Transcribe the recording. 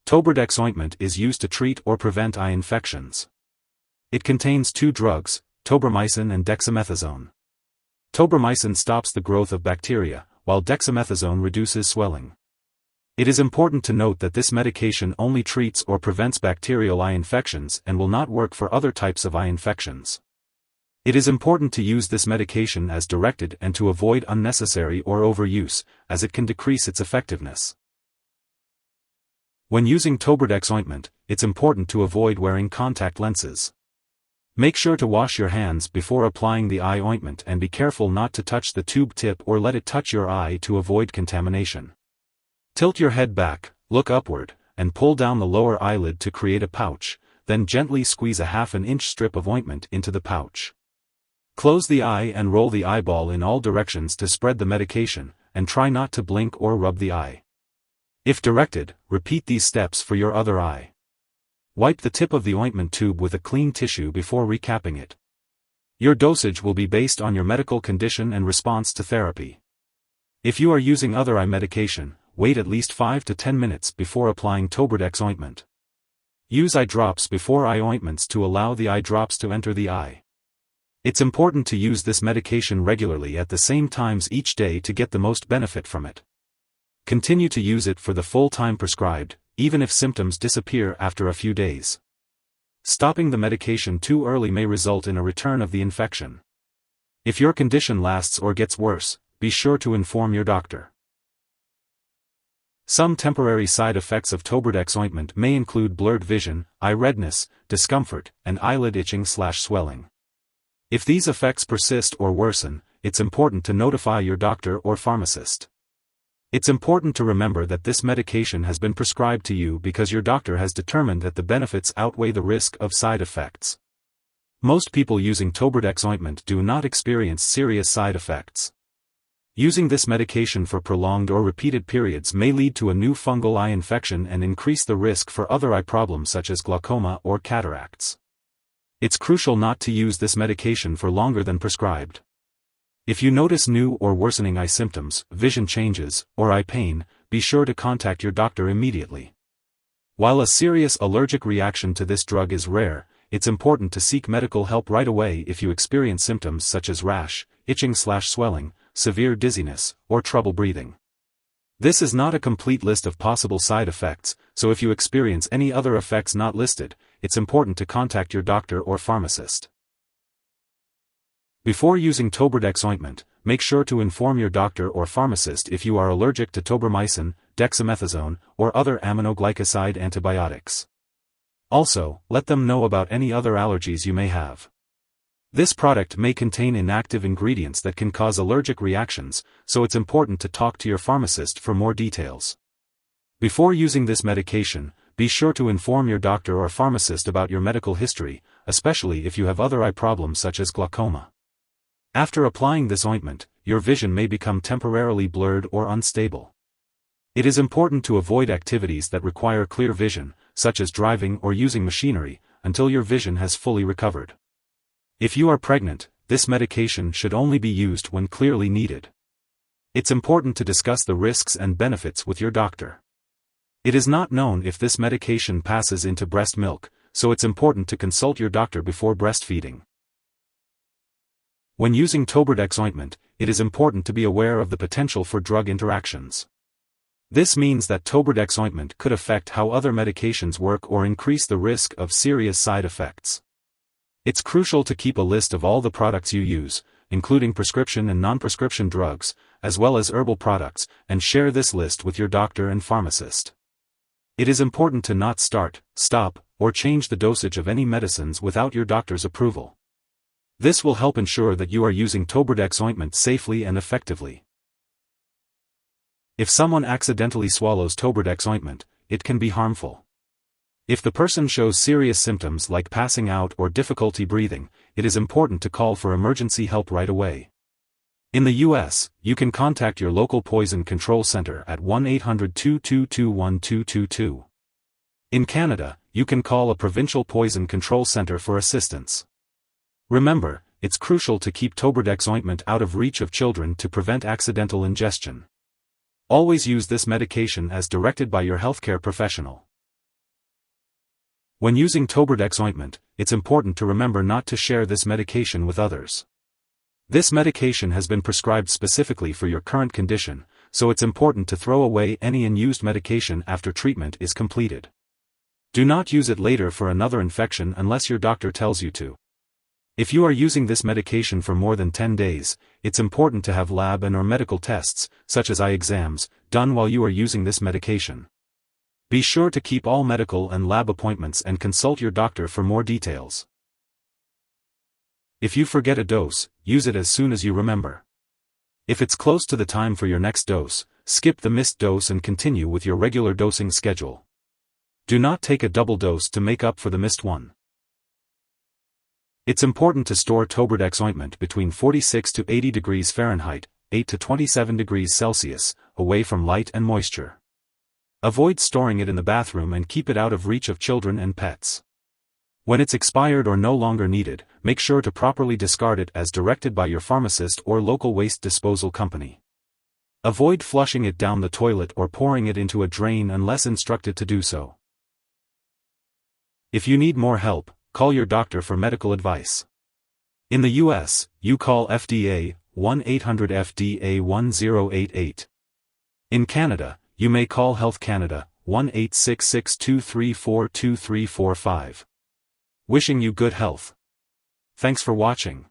Tobradex ointment is used to treat or prevent eye infections. It contains two drugs, Tobramycin and Dexamethasone. Tobramycin stops the growth of bacteria, while dexamethasone reduces swelling. It is important to note that this medication only treats or prevents bacterial eye infections and will not work for other types of eye infections. It is important to use this medication as directed and to avoid unnecessary or overuse, as it can decrease its effectiveness. When using Tobradex ointment, it's important to avoid wearing contact lenses. Make sure to wash your hands before applying the eye ointment and be careful not to touch the tube tip or let it touch your eye to avoid contamination. Tilt your head back, look upward, and pull down the lower eyelid to create a pouch, then gently squeeze a half-inch strip of ointment into the pouch. Close the eye and roll the eyeball in all directions to spread the medication, and try not to blink or rub the eye. If directed, repeat these steps for your other eye. Wipe the tip of the ointment tube with a clean tissue before recapping it. Your dosage will be based on your medical condition and response to therapy. If you are using other eye medication, wait at least 5 to 10 minutes before applying Tobradex ointment. Use eye drops before eye ointments to allow the eye drops to enter the eye. It's important to use this medication regularly at the same times each day to get the most benefit from it. Continue to use it for the full time prescribed, even if symptoms disappear after a few days. Stopping the medication too early may result in a return of the infection. If your condition lasts or gets worse, be sure to inform your doctor. Some temporary side effects of Tobradex ointment may include blurred vision, eye redness, discomfort, and eyelid itching/swelling. If these effects persist or worsen, it's important to notify your doctor or pharmacist. It's important to remember that this medication has been prescribed to you because your doctor has determined that the benefits outweigh the risk of side effects. Most people using Tobradex ointment do not experience serious side effects. Using this medication for prolonged or repeated periods may lead to a new fungal eye infection and increase the risk for other eye problems such as glaucoma or cataracts. It's crucial not to use this medication for longer than prescribed. If you notice new or worsening eye symptoms, vision changes, or eye pain, be sure to contact your doctor immediately. While a serious allergic reaction to this drug is rare, it's important to seek medical help right away if you experience symptoms such as rash, itching/swelling, severe dizziness, or trouble breathing. This is not a complete list of possible side effects, so if you experience any other effects not listed, it's important to contact your doctor or pharmacist. Before using Tobradex ointment, make sure to inform your doctor or pharmacist if you are allergic to tobramycin, dexamethasone, or other aminoglycoside antibiotics. Also, let them know about any other allergies you may have. This product may contain inactive ingredients that can cause allergic reactions, so it's important to talk to your pharmacist for more details. Before using this medication, be sure to inform your doctor or pharmacist about your medical history, especially if you have other eye problems such as glaucoma. After applying this ointment, your vision may become temporarily blurred or unstable. It is important to avoid activities that require clear vision, such as driving or using machinery, until your vision has fully recovered. If you are pregnant, this medication should only be used when clearly needed. It's important to discuss the risks and benefits with your doctor. It is not known if this medication passes into breast milk, so it's important to consult your doctor before breastfeeding. When using Tobradex ointment, it is important to be aware of the potential for drug interactions. This means that Tobradex ointment could affect how other medications work or increase the risk of serious side effects. It's crucial to keep a list of all the products you use, including prescription and non-prescription drugs, as well as herbal products, and share this list with your doctor and pharmacist. It is important to not start, stop, or change the dosage of any medicines without your doctor's approval. This will help ensure that you are using Tobradex ointment safely and effectively. If someone accidentally swallows Tobradex ointment, it can be harmful. If the person shows serious symptoms like passing out or difficulty breathing, it is important to call for emergency help right away. In the U.S., you can contact your local poison control center at 1-800-222-1222. In Canada, you can call a provincial poison control center for assistance. Remember, it's crucial to keep Tobradex ointment out of reach of children to prevent accidental ingestion. Always use this medication as directed by your healthcare professional. When using Tobradex ointment, it's important to remember not to share this medication with others. This medication has been prescribed specifically for your current condition, so it's important to throw away any unused medication after treatment is completed. Do not use it later for another infection unless your doctor tells you to. If you are using this medication for more than 10 days, it's important to have lab and/or medical tests, such as eye exams, done while you are using this medication. Be sure to keep all medical and lab appointments and consult your doctor for more details. If you forget a dose, use it as soon as you remember. If it's close to the time for your next dose, skip the missed dose and continue with your regular dosing schedule. Do not take a double dose to make up for the missed one. It's important to store Tobradex ointment between 46 to 80 degrees Fahrenheit, 8 to 27 degrees Celsius, away from light and moisture. Avoid storing it in the bathroom and keep it out of reach of children and pets. When it's expired or no longer needed, make sure to properly discard it as directed by your pharmacist or local waste disposal company. Avoid flushing it down the toilet or pouring it into a drain unless instructed to do so. If you need more help, call your doctor for medical advice. In the US, you call FDA, 1-800-FDA-1088. In Canada, you may call Health Canada, 1-866-234-2345. Wishing you good health. Thanks for watching.